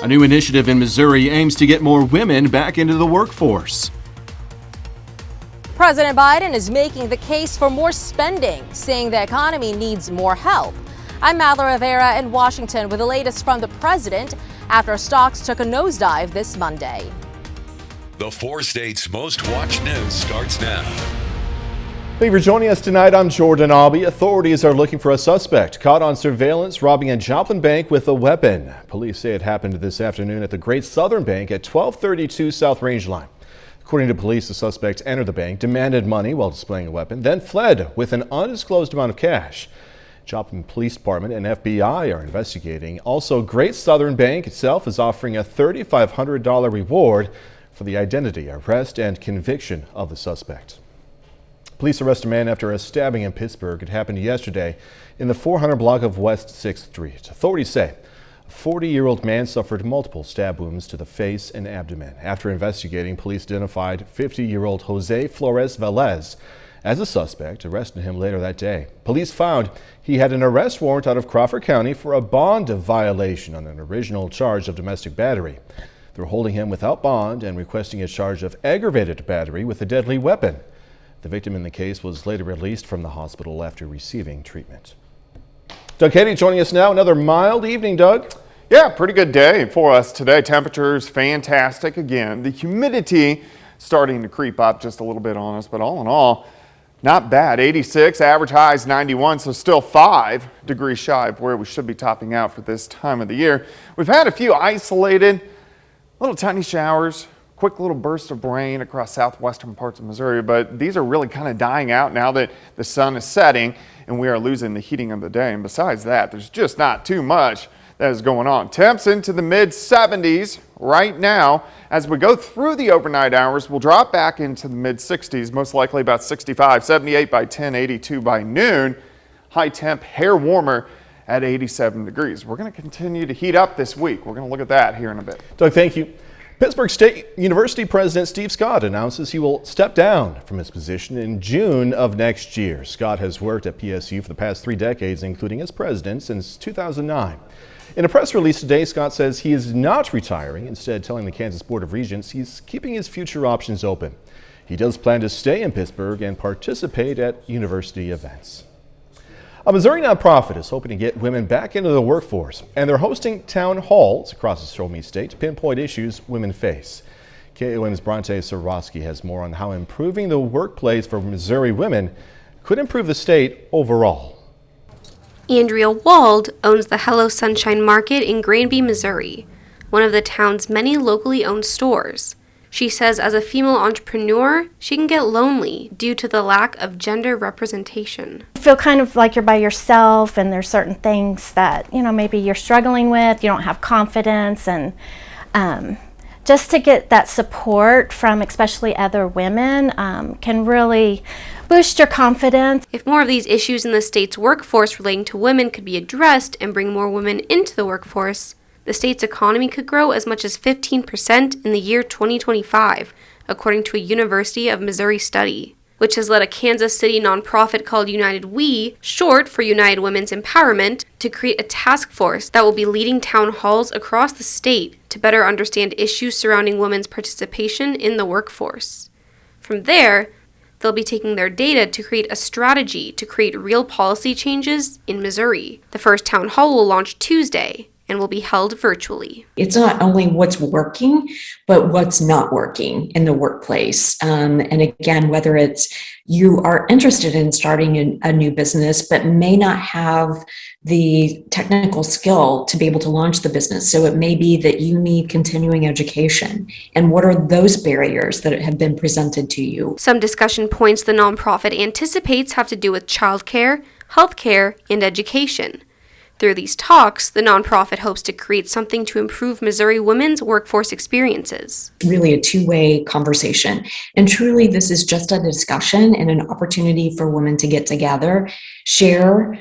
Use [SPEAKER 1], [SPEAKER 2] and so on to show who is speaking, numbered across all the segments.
[SPEAKER 1] A new initiative in Missouri aims to get more women back into the workforce.
[SPEAKER 2] President Biden is making the case for more spending, saying the economy needs more help. I'm Mallory Rivera in Washington with the latest from the president after stocks took a nosedive this Monday.
[SPEAKER 3] The 4 states' most watched news starts now.
[SPEAKER 4] Thank you for joining us tonight. I'm Jordan Albee. Authorities are looking for a suspect caught on surveillance robbing a Joplin bank with a weapon. Police say it happened this afternoon at the Great Southern Bank at 1232 South Range Line. According to police, the suspect entered the bank, demanded money while displaying a weapon, then fled with an undisclosed amount of cash. Joplin Police Department and FBI are investigating. Also, Great Southern Bank itself is offering a $3,500 reward for the identity, arrest, and conviction of the suspect. Police arrest a man after a stabbing in Pittsburgh. It happened yesterday in the 400 block of West 6th Street. Authorities say a 40-year-old man suffered multiple stab wounds to the face and abdomen. After investigating, police identified 50-year-old Jose Flores Velez as a suspect, arresting him later that day. Police found he had an arrest warrant out of Crawford County for a bond violation on an original charge of domestic battery. They're holding him without bond and requesting a charge of aggravated battery with a deadly weapon. The victim in the case was later released from the hospital after receiving treatment. Doug Katie joining us now. Another mild evening, Doug.
[SPEAKER 5] Yeah, pretty good day for us today. Temperatures fantastic again. The humidity starting to creep up just a little bit on us, but all in all, not bad. 86, average highs 91, so still 5 degrees shy of where we should be topping out for this time of the year. We've had a few isolated little tiny showers, quick little burst of rain across southwestern parts of Missouri, but these are really kind of dying out now that the sun is setting and we are losing the heating of the day. And besides that, there's just not too much that is going on. Temps into the mid 70s right now. As we go through the overnight hours, we'll drop back into the mid 60s, most likely about 65, 78 by 10, 82 by noon. High temp, hair warmer at 87 degrees. We're going to continue to heat up this week. We're going to look at that here in a bit.
[SPEAKER 4] Doug, thank you. Pittsburgh State University President Steve Scott announces he will step down from his position in June of next year. Scott has worked at PSU for the past 3 decades, including as president since 2009. In a press release today, Scott says he is not retiring, instead telling the Kansas Board of Regents he's keeping his future options open. He does plan to stay in Pittsburgh and participate at university events. A Missouri nonprofit is hoping to get women back into the workforce, and they're hosting town halls across the Show Me State to pinpoint issues women face. KOM's Bronte Sorosky has more on how improving the workplace for Missouri women could improve the state overall.
[SPEAKER 6] Andrea Wald owns the Hello Sunshine Market in Granby, Missouri, one of the town's many locally owned stores. She says as a female entrepreneur, she can get lonely due to the lack of gender representation.
[SPEAKER 7] You feel kind of like you're by yourself, and there's certain things that, maybe you're struggling with, you don't have confidence, and just to get that support from especially other women can really boost your confidence.
[SPEAKER 6] If more of these issues in the state's workforce relating to women could be addressed and bring more women into the workforce, the state's economy could grow as much as 15% in the year 2025, according to a University of Missouri study, which has led a Kansas City nonprofit called United We, short for United Women's Empowerment, to create a task force that will be leading town halls across the state to better understand issues surrounding women's participation in the workforce. From there, they'll be taking their data to create a strategy to create real policy changes in Missouri. The first town hall will launch Tuesday and will be held virtually.
[SPEAKER 8] It's not only what's working, but what's not working in the workplace. And again, whether it's you are interested in starting a new business, but may not have the technical skill to be able to launch the business. So it may be that you need continuing education. And what are those barriers that have been presented to you?
[SPEAKER 6] Some discussion points the nonprofit anticipates have to do with childcare, healthcare, and education. Through these talks, the nonprofit hopes to create something to improve Missouri women's workforce experiences.
[SPEAKER 8] Really a two-way conversation. And truly, this is just a discussion and an opportunity for women to get together, share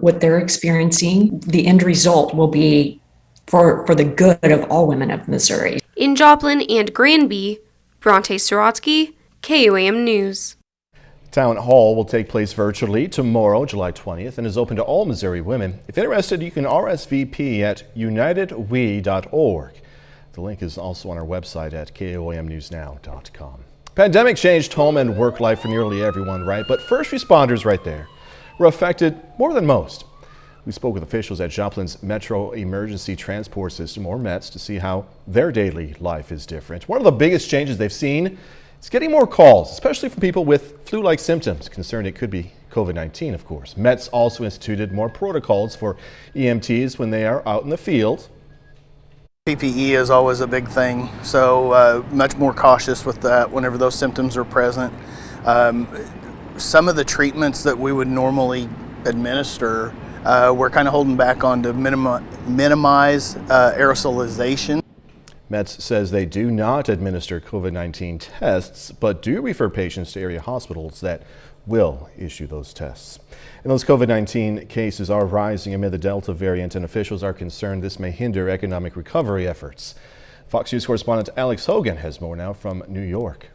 [SPEAKER 8] what they're experiencing. The end result will be for the good of all women of Missouri.
[SPEAKER 6] In Joplin and Granby, Bronte Sorosky, KUAM News.
[SPEAKER 4] Town Hall will take place virtually tomorrow, July 20th, and is open to all Missouri women. If interested, you can RSVP at unitedwe.org. The link is also on our website at koamnewsnow.com. Pandemic changed home and work life for nearly everyone, right? But first responders right there were affected more than most. We spoke with officials at Joplin's Metro Emergency Transport System, or METS, to see how their daily life is different. One of the biggest changes they've seen is getting more calls, especially from people with flu-like symptoms, concerned it could be COVID-19, of course. METS also instituted more protocols for EMTs when they are out in the field.
[SPEAKER 9] PPE is always a big thing, so much more cautious with that whenever those symptoms are present. Some of the treatments that we would normally administer, we're kind of holding back on to minimize aerosolization.
[SPEAKER 4] METS says they do not administer COVID-19 tests, but do refer patients to area hospitals that will issue those tests. And those COVID-19 cases are rising amid the Delta variant, and officials are concerned this may hinder economic recovery efforts. Fox News correspondent Alex Hogan has more now from New York.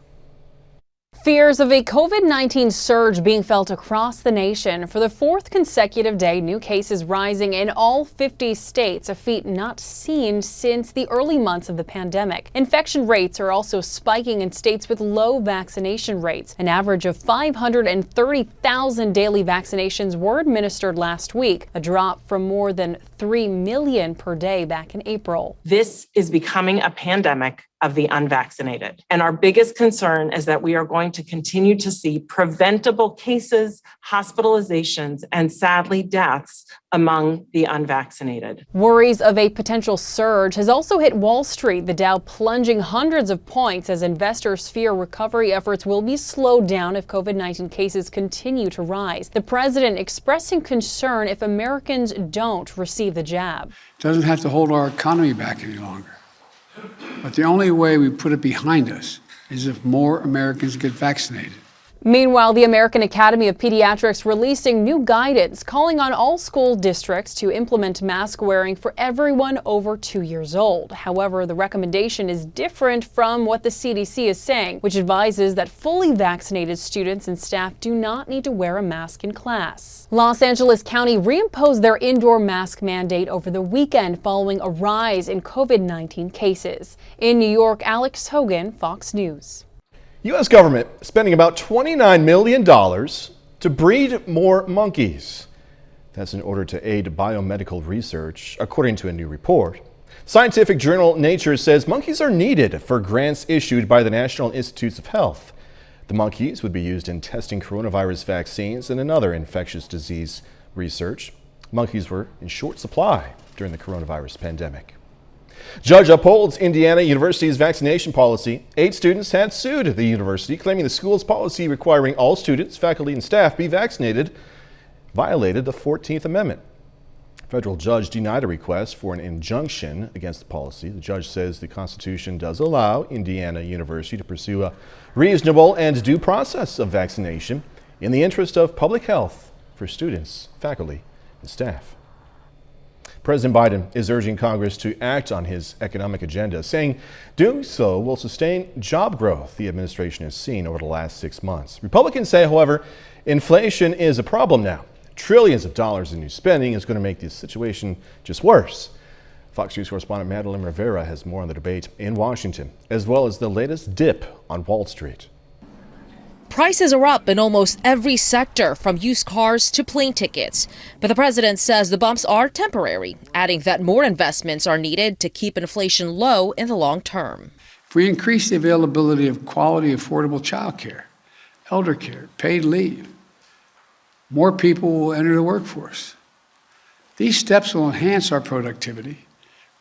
[SPEAKER 10] Fears of a COVID-19 surge being felt across the nation. For the fourth consecutive day, new cases rising in all 50 states, a feat not seen since the early months of the pandemic. Infection rates are also spiking in states with low vaccination rates. An average of 530,000 daily vaccinations were administered last week, a drop from more than 3 million per day back in April.
[SPEAKER 11] This is becoming a pandemic of the unvaccinated. And our biggest concern is that we are going to continue to see preventable cases, hospitalizations, and sadly deaths among the unvaccinated.
[SPEAKER 10] Worries of a potential surge has also hit Wall Street, the Dow plunging hundreds of points as investors fear recovery efforts will be slowed down if COVID-19 cases continue to rise. The president expressing concern if Americans don't receive the jab.
[SPEAKER 12] It doesn't have to hold our economy back any longer. But the only way we put it behind us is if more Americans get vaccinated.
[SPEAKER 10] Meanwhile, the American Academy of Pediatrics releasing new guidance calling on all school districts to implement mask wearing for everyone over 2 years old. However, the recommendation is different from what the CDC is saying, which advises that fully vaccinated students and staff do not need to wear a mask in class. Los Angeles County reimposed their indoor mask mandate over the weekend following a rise in COVID-19 cases. In New York, Alex Hogan, Fox News.
[SPEAKER 4] U.S. government spending about $29 million to breed more monkeys. That's in order to aid biomedical research, according to a new report. Scientific journal Nature says monkeys are needed for grants issued by the National Institutes of Health. The monkeys would be used in testing coronavirus vaccines and another infectious disease research. Monkeys were in short supply during the coronavirus pandemic. Judge upholds Indiana University's vaccination policy. 8 students had sued the university, claiming the school's policy requiring all students, faculty, and staff be vaccinated violated the 14th Amendment. A federal judge denied a request for an injunction against the policy. The judge says the Constitution does allow Indiana University to pursue a reasonable and due process of vaccination in the interest of public health for students, faculty, and staff. President Biden is urging Congress to act on his economic agenda, saying doing so will sustain job growth the administration has seen over the last 6 months. Republicans say, however, inflation is a problem now. Trillions of dollars in new spending is going to make this situation just worse. Fox News correspondent Madeline Rivera has more on the debate in Washington, as well as the latest dip on Wall Street.
[SPEAKER 2] Prices are up in almost every sector, from used cars to plane tickets. But the president says the bumps are temporary, adding that more investments are needed to keep inflation low in the long term.
[SPEAKER 12] If we increase the availability of quality, affordable child care, elder care, paid leave, more people will enter the workforce. These steps will enhance our productivity,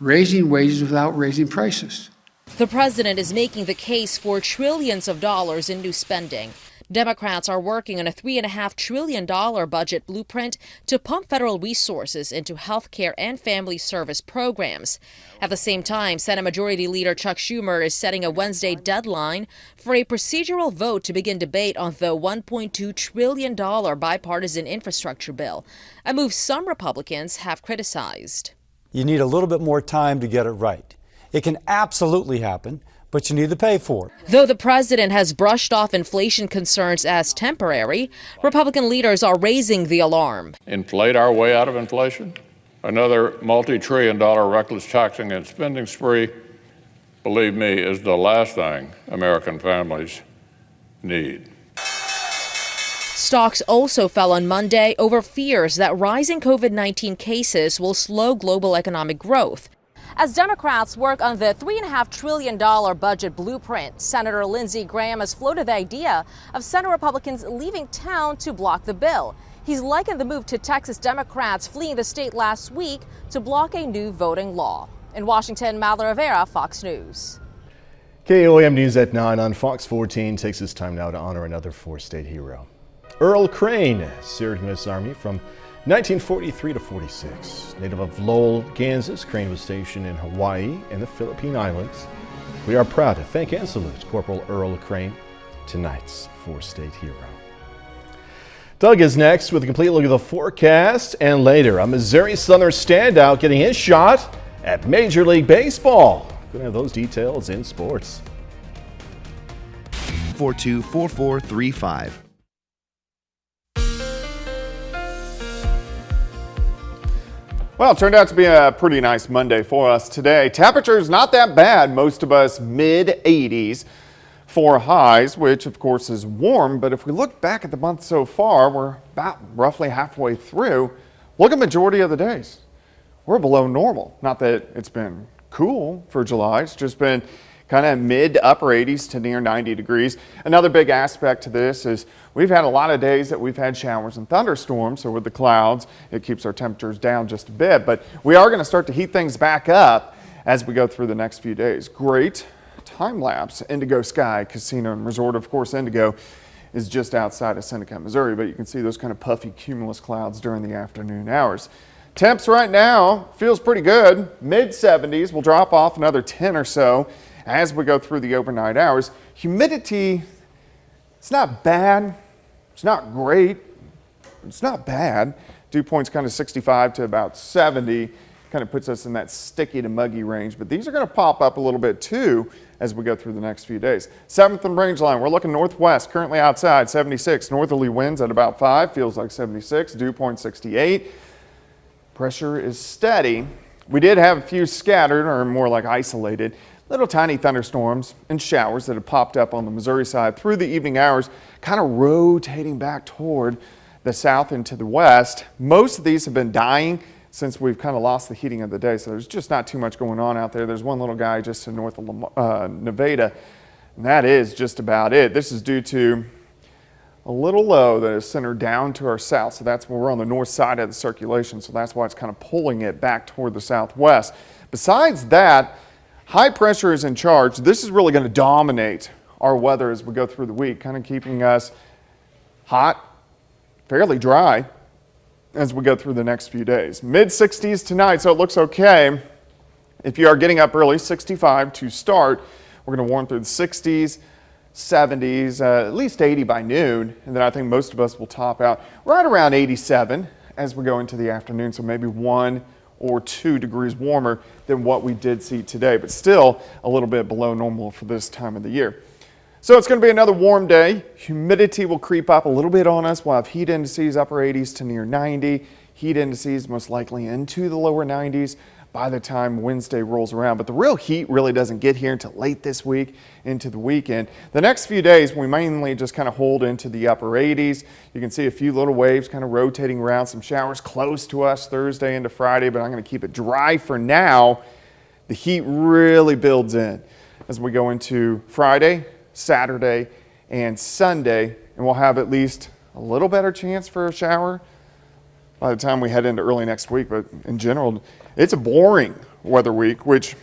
[SPEAKER 12] raising wages without raising prices.
[SPEAKER 2] The president is making the case for trillions of dollars in new spending. Democrats are working on a $3.5 trillion budget blueprint to pump federal resources into health care and family service programs. At the same time, Senate Majority Leader Chuck Schumer is setting a Wednesday deadline for a procedural vote to begin debate on the $1.2 trillion bipartisan infrastructure bill, a move some Republicans have criticized.
[SPEAKER 13] You need a little bit more time to get it right. It can absolutely happen, but you need to pay for it.
[SPEAKER 2] Though the president has brushed off inflation concerns as temporary, Republican leaders are raising the alarm.
[SPEAKER 14] Inflate our way out of inflation? Another multi-trillion-dollar reckless taxing and spending spree, believe me, is the last thing American families need.
[SPEAKER 2] Stocks also fell on Monday over fears that rising COVID-19 cases will slow global economic growth. As Democrats work on the $3.5 trillion budget blueprint, Senator Lindsey Graham has floated the idea of Senate Republicans leaving town to block the bill. He's likened the move to Texas Democrats fleeing the state last week to block a new voting law. In Washington, Mallory Rivera, Fox News.
[SPEAKER 4] KOAM News at 9 on Fox 14 takes this time now to honor another four-state hero. Earl Crane served in the U.S. Army from 1943 to 46. Native of Lowell, Kansas, Crane was stationed in Hawaii and the Philippine Islands. We are proud to thank and salute Corporal Earl Crane, tonight's four-state hero. Doug is next with a complete look at the forecast, and later a Missouri Southern standout getting his shot at Major League Baseball. Going to have those details in sports.
[SPEAKER 15] 424435.
[SPEAKER 5] Well, it turned out to be a pretty nice Monday for us today. Temperatures not that bad. Most of us mid-80s for highs, which of course is warm. But if we look back at the month so far, we're about roughly halfway through. Look at majority of the days. We're below normal. Not that it's been cool for July. It's just been kind of mid to upper 80s to near 90 degrees. Another big aspect to this is we've had a lot of days that we've had showers and thunderstorms. So with the clouds, it keeps our temperatures down just a bit. But we are going to start to heat things back up as we go through the next few days. Great time lapse. Indigo Sky Casino and Resort. Of course, Indigo is just outside of Seneca, Missouri, but you can see those kind of puffy cumulus clouds during the afternoon hours. Temps right now feels pretty good. Mid 70s. We'll drop off another 10 or so as we go through the overnight hours. Humidity, it's not bad. It's not great. It's not bad. Dew point's kind of 65 to about 70. Kind of puts us in that sticky to muggy range. But these are going to pop up a little bit too as we go through the next few days. 7th and range line, we're looking northwest. Currently outside, 76. Northerly winds at about 5. Feels like 76. Dew point 68. Pressure is steady. We did have a few scattered, or more like isolated, little tiny thunderstorms and showers that have popped up on the Missouri side through the evening hours, kind of rotating back toward the south and to the west. Most of these have been dying since we've kind of lost the heating of the day, so there's just not too much going on out there. There's one little guy just to north of Nevada, and that is just about it. This is due to a little low that is centered down to our south, so that's where we're on the north side of the circulation, so that's why it's kind of pulling it back toward the southwest. Besides that, high pressure is in charge. This is really going to dominate our weather as we go through the week, kind of keeping us hot, fairly dry as we go through the next few days. Mid 60s tonight, so it looks okay. If you are getting up early, 65 to start. We're going to warm through the 60s, 70s, at least 80 by noon, and then I think most of us will top out right around 87 as we go into the afternoon, so maybe 1 or 2 degrees warmer than what we did see today, but still a little bit below normal for this time of the year. So it's going to be another warm day. Humidity will creep up a little bit on us. We'll have heat indices upper 80s to near 90. Heat indices most likely into the lower 90s by the time Wednesday rolls around. But the real heat really doesn't get here until late this week into the weekend. The next few days, we mainly just kind of hold into the upper 80s. You can see a few little waves kind of rotating around, some showers close to us Thursday into Friday, but I'm going to keep it dry for now. The heat really builds in as we go into Friday, Saturday, and Sunday, and we'll have at least a little better chance for a shower by the time we head into early next week. But in general, it's a boring weather week, which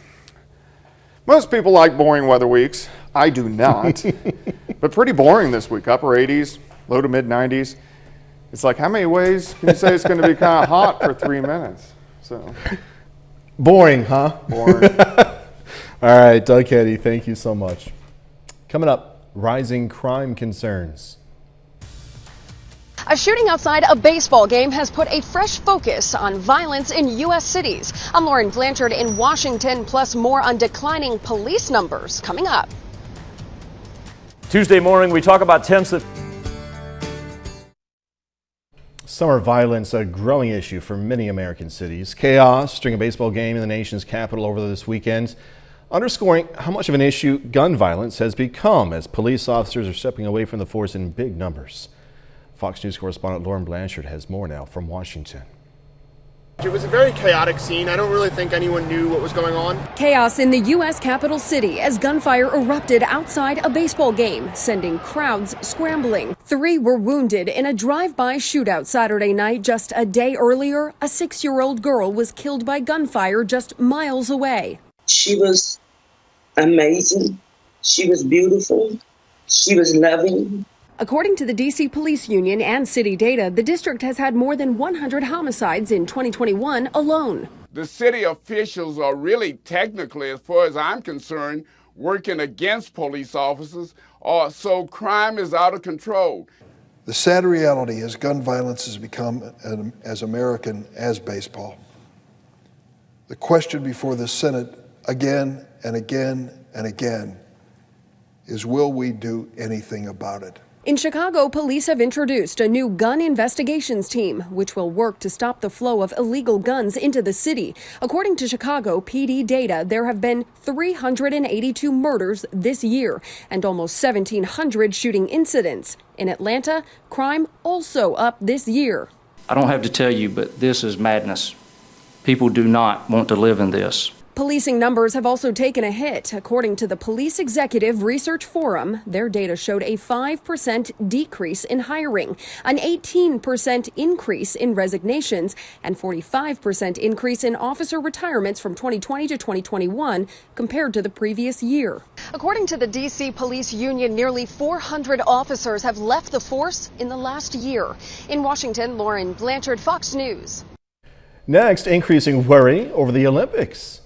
[SPEAKER 5] most people like boring weather weeks. I do not, but pretty boring this week. Upper 80s, low to mid 90s. It's like, how many ways can you say it's going to be kind of hot for 3 minutes? So
[SPEAKER 4] boring, huh?
[SPEAKER 5] Boring.
[SPEAKER 4] All right, Doug Keddy, thank you so much. Coming up, rising crime concerns.
[SPEAKER 13] A shooting outside a baseball game has put a fresh focus on violence in U.S. cities. I'm Lauren Blanchard in Washington, plus more on declining police numbers coming up.
[SPEAKER 16] Tuesday morning, we talk about temps that...
[SPEAKER 4] Summer violence, a growing issue for many American cities. Chaos during a baseball game in the nation's capital over this weekend, underscoring how much of an issue gun violence has become as police officers are stepping away from the force in big numbers. Fox News correspondent Lauren Blanchard has more now from Washington.
[SPEAKER 17] It was a very chaotic scene. I don't really think anyone knew what was going on.
[SPEAKER 13] Chaos in the U.S. capital city as gunfire erupted outside a baseball game, sending crowds scrambling. 3 were wounded in a drive-by shootout Saturday night. Just a day earlier, a 6-year-old girl was killed by gunfire just miles away.
[SPEAKER 18] She was amazing. She was beautiful. She was loving.
[SPEAKER 13] According to the D.C. Police Union and city data, the district has had more than 100 homicides in 2021 alone.
[SPEAKER 19] The city officials are really technically, as far as I'm concerned, working against police officers, so crime is out of control.
[SPEAKER 20] The sad reality is gun violence has become as American as baseball. The question before the Senate again and again and again is, will we do anything about it?
[SPEAKER 13] In Chicago, police have introduced a new gun investigations team, which will work to stop the flow of illegal guns into the city. According to Chicago PD data, there have been 382 murders this year and almost 1,700 shooting incidents. In Atlanta, crime also up this year.
[SPEAKER 21] I don't have to tell you, but this is madness. People do not want to live in this.
[SPEAKER 13] Policing numbers have also taken a hit. According to the Police Executive Research Forum, their data showed a 5% decrease in hiring, an 18% increase in resignations, and 45% increase in officer retirements from 2020 to 2021 compared to the previous year. According to the D.C. Police Union, nearly 400 officers have left the force in the last year. In Washington, Lauren Blanchard, Fox News.
[SPEAKER 4] Next, increasing worry over the Olympics.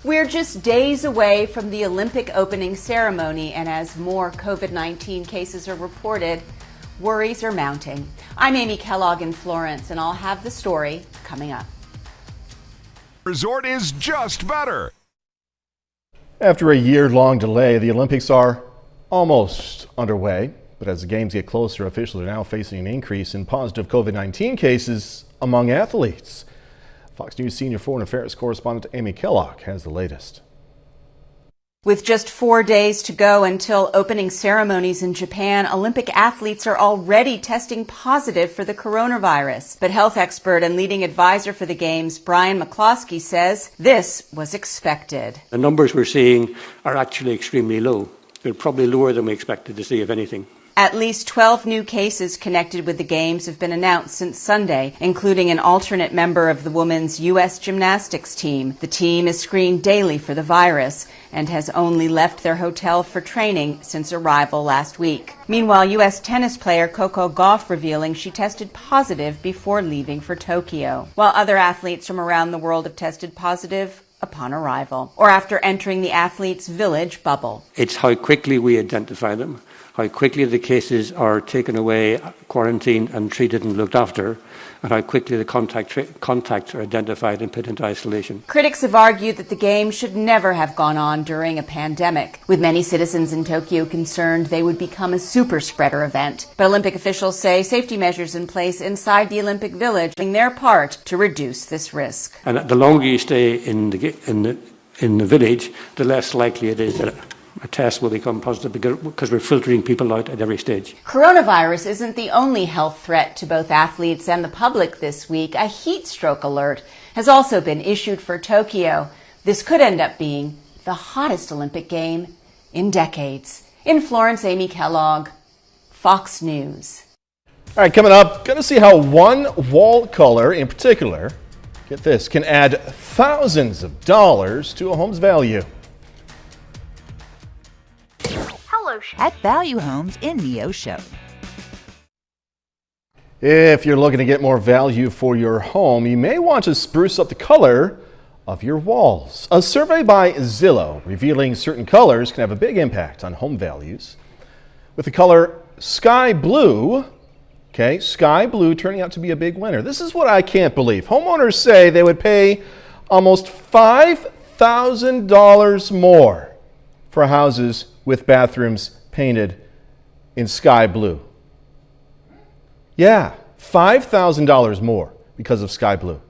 [SPEAKER 22] We're just days away from the Olympic opening ceremony, and as more COVID-19 cases are reported, worries are mounting. I'm Amy Kellogg in Florence, and I'll have the story coming up.
[SPEAKER 23] Resort is just better.
[SPEAKER 4] After a year-long delay, the Olympics are almost underway. But as the games get closer, officials are now facing an increase in positive COVID-19 cases among athletes. Fox News senior foreign affairs correspondent Amy Kellogg has the latest.
[SPEAKER 22] With just 4 days to go until opening ceremonies in Japan, Olympic athletes are already testing positive for the coronavirus. But health expert and leading advisor for the Games, Brian McCloskey, says this was expected.
[SPEAKER 24] The numbers we're seeing are actually extremely low. They're probably lower than we expected to see, if anything.
[SPEAKER 22] At least 12 new cases connected with the Games have been announced since Sunday, including an alternate member of the women's U.S. gymnastics team. The team is screened daily for the virus and has only left their hotel for training since arrival last week. Meanwhile, U.S. tennis player Coco Gauff revealing she tested positive before leaving for Tokyo, while other athletes from around the world have tested positive upon arrival or after entering the athletes' village bubble.
[SPEAKER 24] It's how quickly we identify them, how quickly the cases are taken away, quarantined and treated and looked after, and how quickly the contacts are identified and put into isolation.
[SPEAKER 22] Critics have argued that the Games should never have gone on during a pandemic, with many citizens in Tokyo concerned they would become a super spreader event. But Olympic officials say safety measures in place inside the Olympic Village are doing their part to reduce this risk.
[SPEAKER 24] And the longer you stay in the village, the less likely it is that a test will become positive because we're filtering people out at every stage.
[SPEAKER 22] Coronavirus isn't the only health threat to both athletes and the public this week. A heat stroke alert has also been issued for Tokyo. This could end up being the hottest Olympic game in decades. In Florence, Amy Kellogg, Fox News.
[SPEAKER 4] All right, coming up, going to see how one wall color in particular, get this, can add thousands of dollars to a home's value.
[SPEAKER 25] At Value Homes in Neosho.
[SPEAKER 4] If you're looking to get more value for your home, you may want to spruce up the color of your walls. A survey by Zillow revealing certain colors can have a big impact on home values. With the color sky blue Okay, sky blue turning out to be a big winner. This is what I can't believe. Homeowners say they would pay almost $5,000 more for houses with bathrooms painted in sky blue. Yeah, $5,000 more because of sky blue.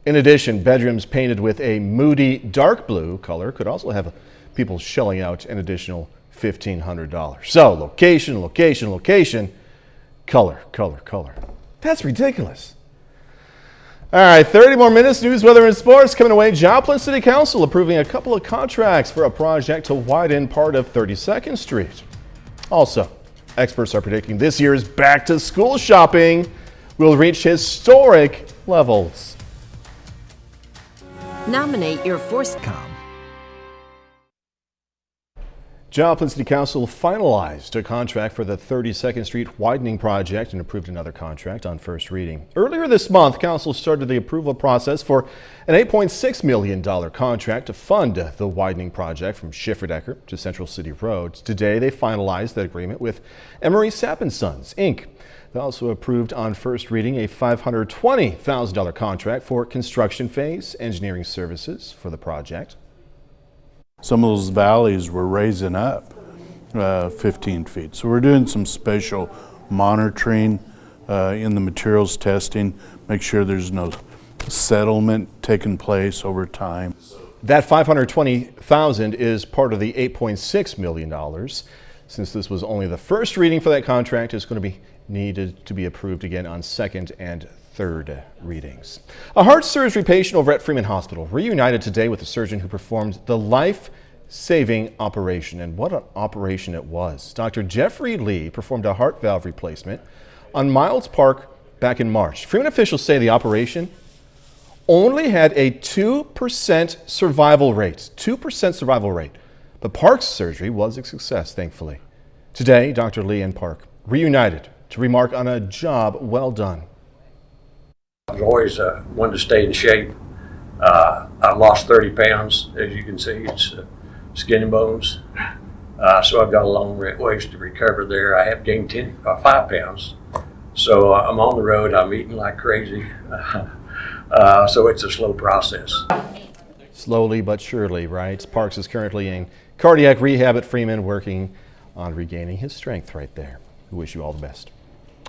[SPEAKER 4] In addition, bedrooms painted with a moody dark blue color could also have people shelling out an additional $1,500. So location, location, location, color, color, color. That's ridiculous. All right, 30 more minutes, news, weather, and sports coming away. Joplin City Council approving a couple of contracts for a project to widen part of 32nd Street. Also, experts are predicting this year's back-to-school shopping will reach historic levels.
[SPEAKER 1] Nominate your force.
[SPEAKER 4] Joplin City Council finalized a contract for the 32nd Street widening project and approved another contract on first reading. Earlier this month, Council started the approval process for an $8.6 million contract to fund the widening project from Schifferdecker to Central City Road. Today, they finalized that agreement with Emery Sapp & Sons, Inc. They also approved on first reading a $520,000 contract for construction phase engineering services for the project.
[SPEAKER 3] Some of those valleys were raising up 15 feet. So we're doing some spatial monitoring in the materials testing, make sure there's no settlement taking place over time.
[SPEAKER 4] That $520,000 is part of the $8.6 million. Since this was only the first reading for that contract, it's going to be needed to be approved again on second and third readings. A heart surgery patient over at Freeman Hospital reunited today with the surgeon who performed the life-saving operation, and what an operation it was. Dr. Jeffrey Lee performed a heart valve replacement on Miles Park back in March. Freeman officials say the operation only had a 2% survival rate. 2% survival rate. But Park's surgery was a success, thankfully. Today, Dr. Lee and Park reunited to remark on a job well done.
[SPEAKER 7] I've always wanted to stay in shape. I've lost 30 pounds, as you can see. It's skin and bones. So I've got a long ways to recover there. I have gained 5 pounds. So I'm on the road. I'm eating like crazy. So it's a slow process.
[SPEAKER 4] Slowly but surely, right? Parks is currently in cardiac rehab at Freeman, working on regaining his strength right there. We wish you all the best.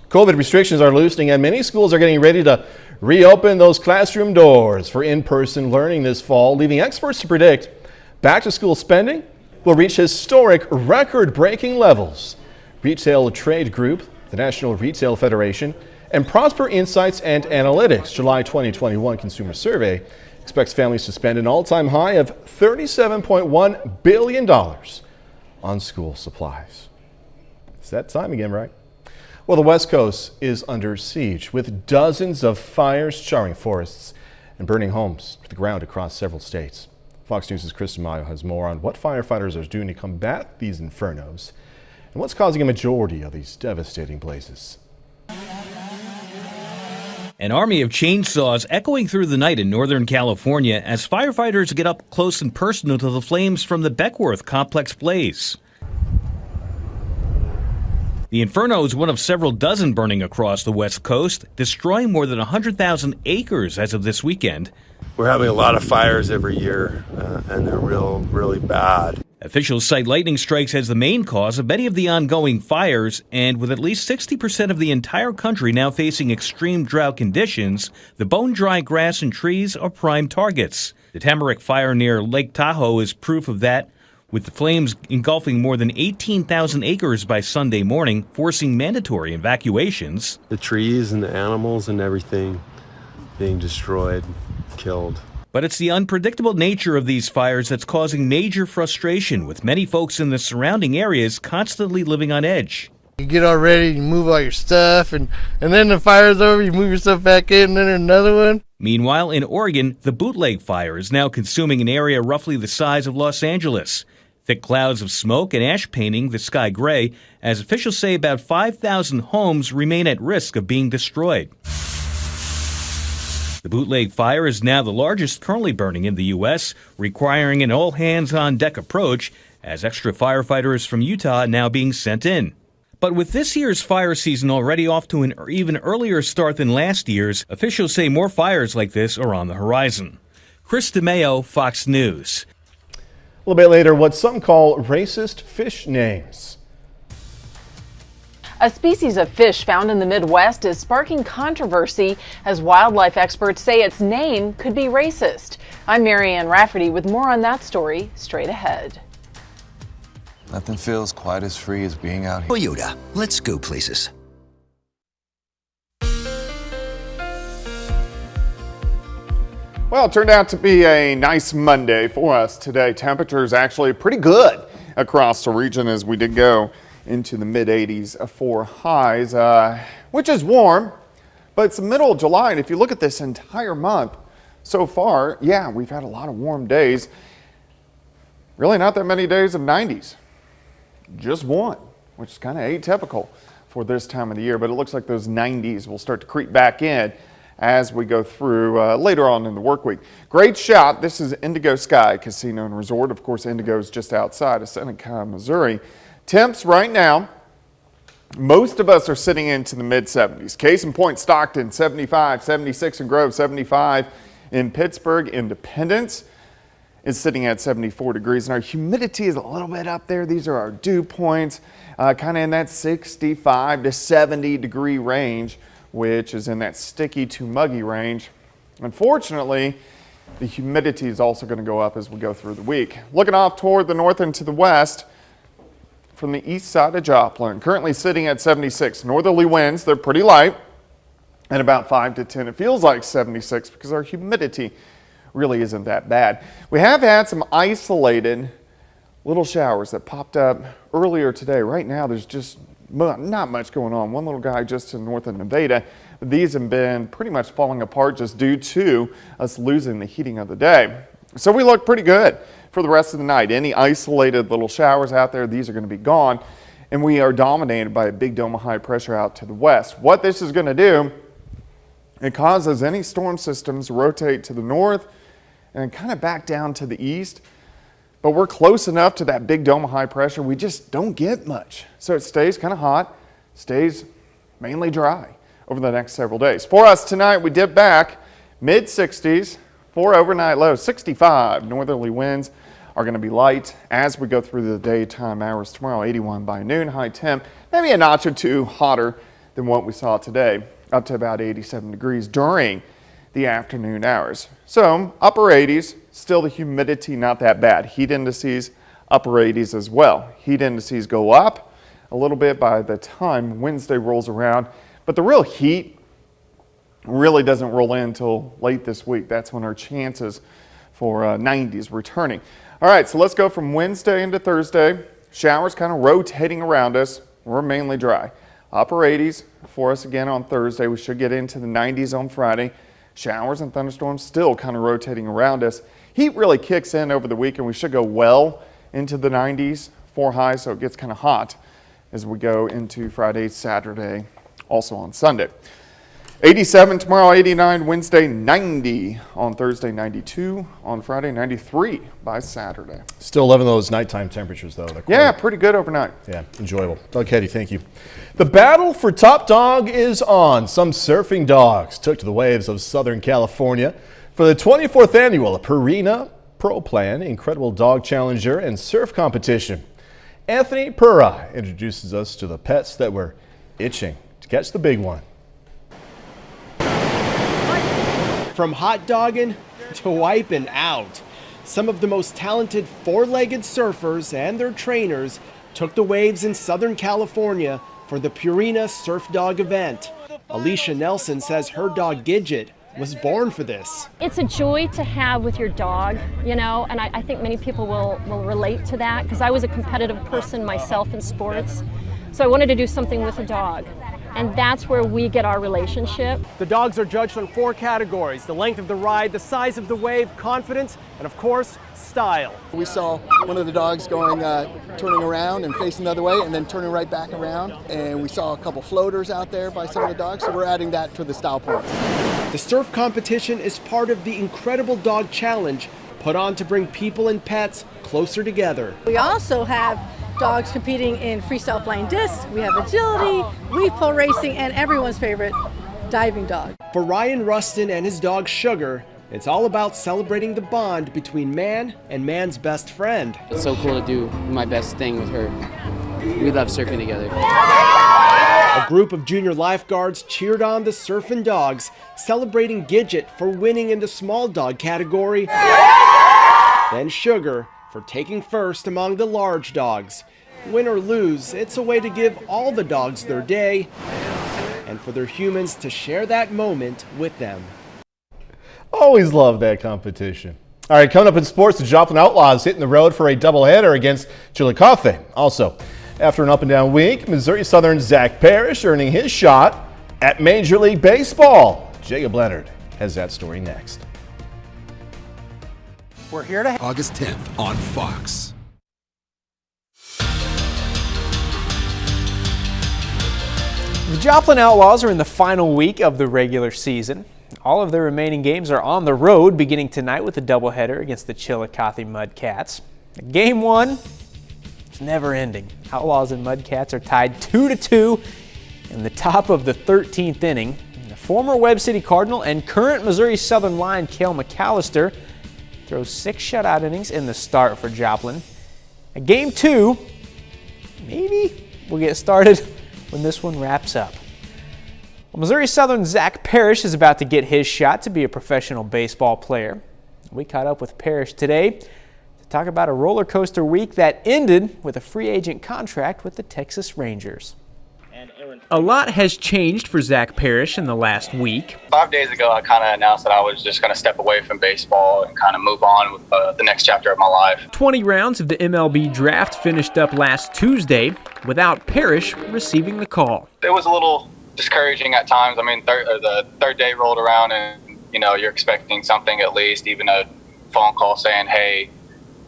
[SPEAKER 4] COVID restrictions are loosening and many schools are getting ready to reopen those classroom doors for in-person learning this fall, leaving experts to predict back-to-school spending will reach historic record-breaking levels. Retail Trade Group, the National Retail Federation, and Prosper Insights and Analytics July 2021 Consumer Survey expects families to spend an all-time high of $37.1 billion on school supplies. It's that time again, right? Well, the West Coast is under siege with dozens of fires charring forests and burning homes to the ground across several states. Fox News' Kristen Mayo has more on what firefighters are doing to combat these infernos and what's causing a majority of these devastating blazes.
[SPEAKER 8] An army of chainsaws echoing through the night in Northern California as firefighters get up close and personal to the flames from the Beckworth complex blaze. The inferno is one of several dozen burning across the West Coast, destroying more than 100,000 acres as of this weekend.
[SPEAKER 16] We're having a lot of fires every year, and they're really bad.
[SPEAKER 8] Officials cite lightning strikes as the main cause of many of the ongoing fires, and with at least 60% of the entire country now facing extreme drought conditions, the bone-dry grass and trees are prime targets. The Tamarack fire near Lake Tahoe is proof of that, with the flames engulfing more than 18,000 acres by Sunday morning, forcing mandatory evacuations.
[SPEAKER 16] The trees and the animals and everything being destroyed, killed.
[SPEAKER 8] But it's the unpredictable nature of these fires that's causing major frustration, with many folks in the surrounding areas constantly living on edge.
[SPEAKER 26] You get all ready, you move all your stuff, and then the fire's over, you move your stuff back in, and then another one.
[SPEAKER 8] Meanwhile, in Oregon, the Bootleg fire is now consuming an area roughly the size of Los Angeles. Thick clouds of smoke and ash painting the sky gray, as officials say about 5,000 homes remain at risk of being destroyed. The Bootleg fire is now the largest currently burning in the U.S., requiring an all-hands-on-deck approach, as extra firefighters from Utah are now being sent in. But with this year's fire season already off to an even earlier start than last year's, officials say more fires like this are on the horizon. Chris DeMeo, Fox News.
[SPEAKER 4] A little bit later, what some call racist fish names.
[SPEAKER 1] A species of fish found in the Midwest is sparking controversy as wildlife experts say its name could be racist. I'm Marianne Rafferty with more on that story straight ahead.
[SPEAKER 6] Nothing feels quite as free as being out here.
[SPEAKER 9] Toyota, let's go places.
[SPEAKER 5] Well, it turned out to be a nice Monday for us today. Temperatures actually pretty good across the region as we did go into the mid-80s for highs, which is warm, but it's the middle of July, and if you look at this entire month so far, yeah, we've had a lot of warm days. Really not that many days of 90s. Just one, which is kind of atypical for this time of the year, but it looks like those 90s will start to creep back in as we go through later on in the work week. Great shot. This is Indigo Sky Casino and Resort. Of course, Indigo is just outside of Seneca, Missouri. Temps right now, most of us are sitting into the mid-70s. Case in point, Stockton, 75, 76 in Grove, 75 in Pittsburgh. Independence is sitting at 74 degrees, and our humidity is a little bit up there. These are our dew points, kind of in that 65 to 70 degree range, which is in that sticky to muggy range. Unfortunately, the humidity is also going to go up as we go through the week. Looking off toward the north and to the west, from the east side of Joplin, currently sitting at 76. Northerly winds, they're pretty light, at about 5 to 10. It feels like 76 because our humidity really isn't that bad. We have had some isolated little showers that popped up earlier today. Right now, there's just not much going on. One little guy just to the north of Nevada. But these have been pretty much falling apart just due to us losing the heating of the day. So we look pretty good for the rest of the night. Any isolated little showers out there, these are going to be gone. And we are dominated by a big dome of high pressure out to the west. What this is going to do, it causes any storm systems to rotate to the north and kind of back down to the east. But we're close enough to that big dome of high pressure, we just don't get much. So it stays kind of hot, stays mainly dry over the next several days. For us tonight, we dip back mid-60s for overnight lows. 65 northerly winds are going to be light as we go through the daytime hours tomorrow. 81 by noon, high temp, maybe a notch or two hotter than what we saw today, up to about 87 degrees during the afternoon hours. So upper 80s, still the humidity not that bad. Heat indices, upper 80s as well. Heat indices go up a little bit by the time Wednesday rolls around, but the real heat really doesn't roll in until late this week. That's when our chances for 90s returning. All right, so let's go from Wednesday into Thursday. Showers kind of rotating around us. We're mainly dry. Upper 80s for us again on Thursday. We should get into the 90s on Friday. Showers and thunderstorms still kind of rotating around us. Heat really kicks in over the weekend. We should go well into the 90s for highs, so it gets kind of hot as we go into Friday, Saturday, also on Sunday. 87 tomorrow, 89 Wednesday, 90 on Thursday, 92 on Friday, 93 by Saturday.
[SPEAKER 4] Still loving those nighttime temperatures, though.
[SPEAKER 5] Yeah, pretty good overnight.
[SPEAKER 4] Yeah, enjoyable. Doug Heddy, thank you. The battle for top dog is on. Some surfing dogs took to the waves of Southern California for the 24th annual Purina Pro Plan Incredible Dog Challenger and Surf Competition. Anthony Purra introduces us to the pets that were itching to catch the big one.
[SPEAKER 10] From hot dogging to wiping out, some of the most talented four-legged surfers and their trainers took the waves in Southern California for the Purina Surf Dog event. Alicia Nelson says her dog Gidget was born for this.
[SPEAKER 11] It's a joy to have with your dog, you know, and I think many people will relate to that because I was a competitive person myself in sports, so I wanted to do something with a dog. And that's where we get our relationship.
[SPEAKER 10] The dogs are judged on 4 categories: the length of the ride, the size of the wave, confidence, and of course, style.
[SPEAKER 12] We saw one of the dogs going, turning around and facing the other way and then turning right back around. And we saw a couple floaters out there by some of the dogs, so we're adding that to the style points.
[SPEAKER 10] The surf competition is part of the Incredible Dog Challenge, put on to bring people and pets closer together.
[SPEAKER 27] We also have
[SPEAKER 2] dogs competing in freestyle flying discs. We have agility, weave pole racing, and everyone's favorite, diving dog.
[SPEAKER 10] For Ryan Rustin and his dog Sugar, it's all about celebrating the bond between man and man's best friend.
[SPEAKER 9] It's so cool to do my best thing with her. We love surfing together.
[SPEAKER 10] A group of junior lifeguards cheered on the surfing dogs, celebrating Gidget for winning in the small dog category, then Sugar for taking first among the large dogs. Win or lose, it's a way to give all the dogs their day and for their humans to share that moment with them.
[SPEAKER 4] Always love that competition. All right, coming up in sports, the Joplin Outlaws hitting the road for a doubleheader against Chillicothe. Also, after an up and down week, Missouri Southern's Zach Parrish earning his shot at Major League Baseball. Jacob Leonard has that story next.
[SPEAKER 14] We're here to August 10th on Fox.
[SPEAKER 15] The Joplin Outlaws are in the final week of the regular season. All of their remaining games are on the road, beginning tonight with a doubleheader against the Chillicothe Mudcats. Game 1, it's never ending. Outlaws and Mudcats are tied 2-2 in the top of the 13th inning. The former Webb City Cardinal and current Missouri Southern Lion Cale McAllister throws 6 shutout innings in the start for Joplin. Game 2, maybe we'll get started when this one wraps up. Well, Missouri Southern's Zach Parrish is about to get his shot to be a professional baseball player. We caught up with Parrish today to talk about a roller coaster week that ended with a free agent contract with the Texas Rangers. A lot has changed for Zach Parrish in the last week.
[SPEAKER 17] 5 days ago, I kind of announced that I was just going to step away from baseball and kind of move on with the next chapter of my life.
[SPEAKER 15] 20 rounds of the MLB draft finished up last Tuesday without Parrish receiving the call.
[SPEAKER 17] It was a little discouraging at times. I mean, the third day rolled around and, you're expecting something at least, even a phone call saying, hey,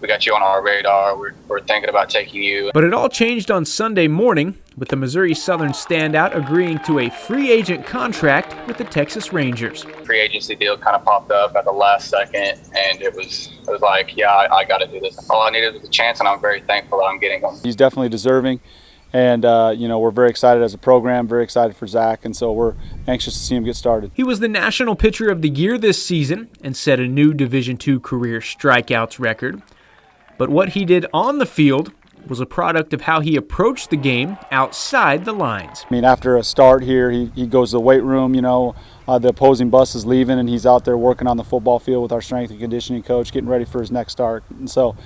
[SPEAKER 17] we got you on our radar. We're thinking about taking you.
[SPEAKER 15] But it all changed on Sunday morning with the Missouri Southern standout agreeing to a free agent contract with the Texas Rangers.
[SPEAKER 17] Free agency deal kind of popped up at the last second, and it was like, yeah, I got to do this. All I needed was a chance, and I'm very thankful that I'm getting him.
[SPEAKER 18] He's definitely deserving. And, we're very excited as a program, very excited for Zach, and so we're anxious to see him get started.
[SPEAKER 15] He was the National Pitcher of the Year this season and set a new Division II career strikeouts record. But what he did on the field was a product of how he approached the game outside the lines.
[SPEAKER 18] I mean, after a start here, he goes to the weight room, the opposing bus is leaving, and he's out there working on the football field with our strength and conditioning coach, getting ready for his next start. And so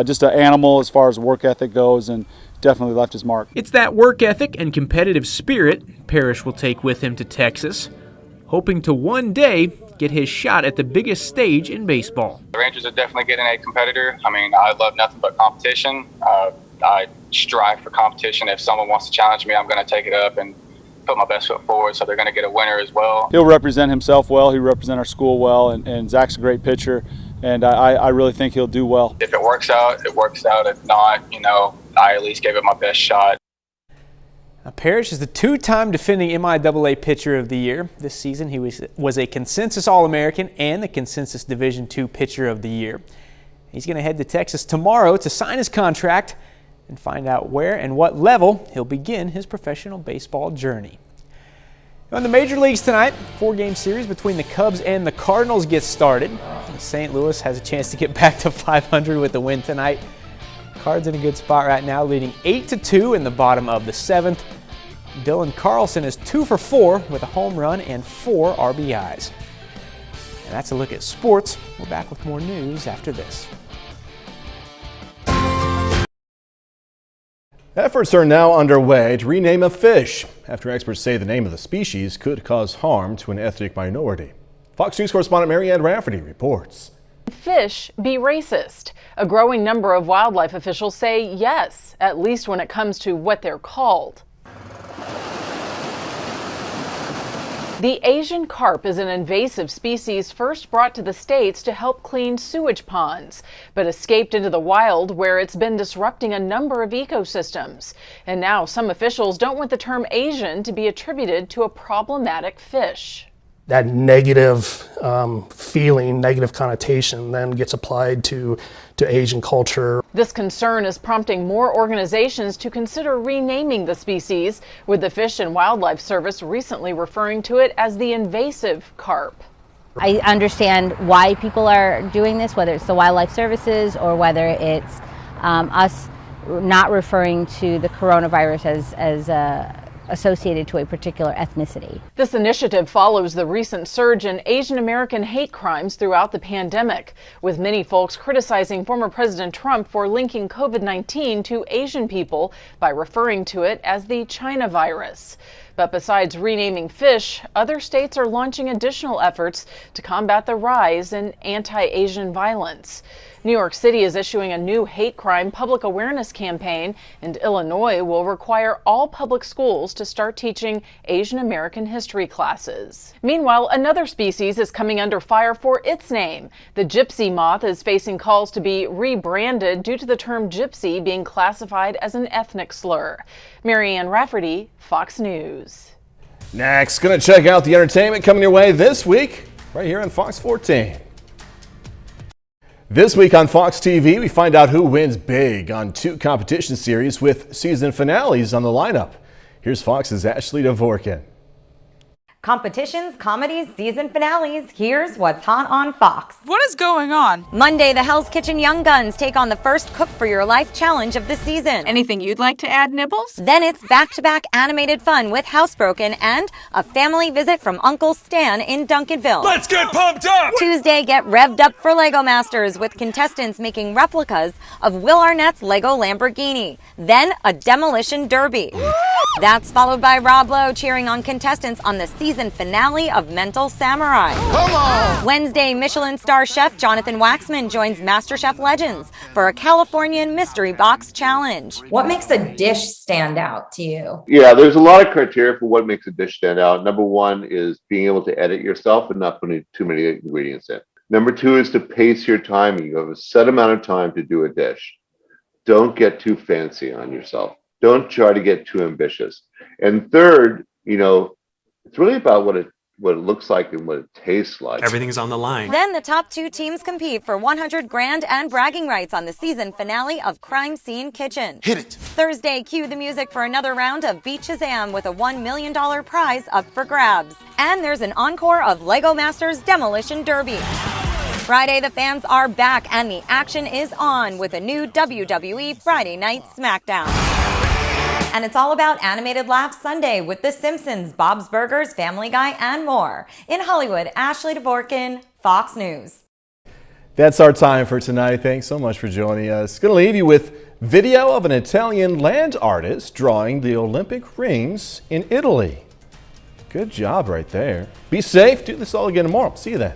[SPEAKER 18] just an animal as far as work ethic goes, and definitely left his mark.
[SPEAKER 15] It's that work ethic and competitive spirit Parrish will take with him to Texas, hoping to one day get his shot at the biggest stage in baseball.
[SPEAKER 17] The Rangers are definitely getting a competitor. I mean, I love nothing but competition. I strive for competition. If someone wants to challenge me, I'm going to take it up and put my best foot forward, so they're going to get a winner as well.
[SPEAKER 18] He'll represent himself well. He'll represent our school well, and Zach's a great pitcher, and I really think he'll do well.
[SPEAKER 17] If it works out, it works out. If not, I at least gave it my best shot.
[SPEAKER 15] Parrish is the two-time defending MIAA Pitcher of the Year. This season, he was a consensus All-American and the consensus Division II Pitcher of the Year. He's going to head to Texas tomorrow to sign his contract and find out where and what level he'll begin his professional baseball journey. In the major leagues tonight, 4-game series between the Cubs and the Cardinals gets started. St. Louis has a chance to get back to 500 with the win tonight. Cards in a good spot right now, leading 8-2 in the bottom of the 7th. Dylan Carlson is 2 for 4 with a home run and 4 RBIs. And that's a look at sports. We're back with more news after this.
[SPEAKER 4] Efforts are now underway to rename a fish after experts say the name of the species could cause harm to an ethnic minority. Fox News correspondent Marianne Rafferty reports.
[SPEAKER 1] Fish be racist? A growing number of wildlife officials say yes, at least when it comes to what they're called. The Asian carp is an invasive species first brought to the States to help clean sewage ponds, but escaped into the wild where it's been disrupting a number of ecosystems. And now some officials don't want the term Asian to be attributed to a problematic fish.
[SPEAKER 13] that negative feeling, negative connotation then gets applied to Asian culture.
[SPEAKER 1] This concern is prompting more organizations to consider renaming the species, with the Fish and Wildlife Service recently referring to it as the invasive carp.
[SPEAKER 19] I understand why people are doing this, whether it's the wildlife services or whether it's us not referring to the coronavirus as associated to a particular ethnicity.
[SPEAKER 1] This initiative follows the recent surge in Asian American hate crimes throughout the pandemic, with many folks criticizing former President Trump for linking COVID-19 to Asian people by referring to it as the China virus. But besides renaming fish, other states are launching additional efforts to combat the rise in anti-Asian violence. New York City is issuing a new hate crime public awareness campaign, and Illinois will require all public schools to start teaching Asian American history classes. Meanwhile, another species is coming under fire for its name. The gypsy moth is facing calls to be rebranded due to the term gypsy being classified as an ethnic slur. Marianne Rafferty, Fox News.
[SPEAKER 4] Next, gonna check out the entertainment coming your way this week, right here on Fox 14. This week on Fox TV, we find out who wins big on 2 competition series with season finales on the lineup. Here's Fox's Ashley Dvorkin.
[SPEAKER 20] Competitions, comedies, season finales. Here's what's hot on Fox.
[SPEAKER 21] What is going on?
[SPEAKER 20] Monday, the Hell's Kitchen Young Guns take on the first Cook for Your Life challenge of the season.
[SPEAKER 21] Anything you'd like to add, Nibbles?
[SPEAKER 20] Then it's back-to-back animated fun with Housebroken and a family visit from Uncle Stan in Duncanville.
[SPEAKER 21] Let's get pumped up!
[SPEAKER 20] Tuesday, get revved up for Lego Masters with contestants making replicas of Will Arnett's Lego Lamborghini. Then a demolition derby. That's followed by Rob Lowe cheering on contestants on the season finale of Mental Samurai.
[SPEAKER 21] Come on!
[SPEAKER 20] Wednesday, Michelin star chef Jonathan Waxman joins MasterChef Legends for a Californian Mystery Box Challenge. What makes a dish stand out to you?
[SPEAKER 23] Yeah, there's a lot of criteria for what makes a dish stand out. Number one is being able to edit yourself and not putting too many ingredients in. Number two is to pace your time. You have a set amount of time to do a dish. Don't get too fancy on yourself. Don't try to get too ambitious. And third, it's really about what it looks like and what it tastes like.
[SPEAKER 24] Everything's on the line.
[SPEAKER 20] Then the top 2 teams compete for $100,000 and bragging rights on the season finale of Crime Scene Kitchen.
[SPEAKER 24] Hit it.
[SPEAKER 20] Thursday, cue the music for another round of Beat Shazam with a $1 million prize up for grabs. And there's an encore of Lego Masters Demolition Derby. Friday, the fans are back and the action is on with a new WWE Friday Night SmackDown. And it's all about animated laughs Sunday with The Simpsons, Bob's Burgers, Family Guy, and more. In Hollywood, Ashley Dvorkin, Fox News.
[SPEAKER 4] That's our time for tonight. Thanks so much for joining us. Going to leave you with video of an Italian land artist drawing the Olympic rings in Italy. Good job right there. Be safe. Do this all again tomorrow. See you then.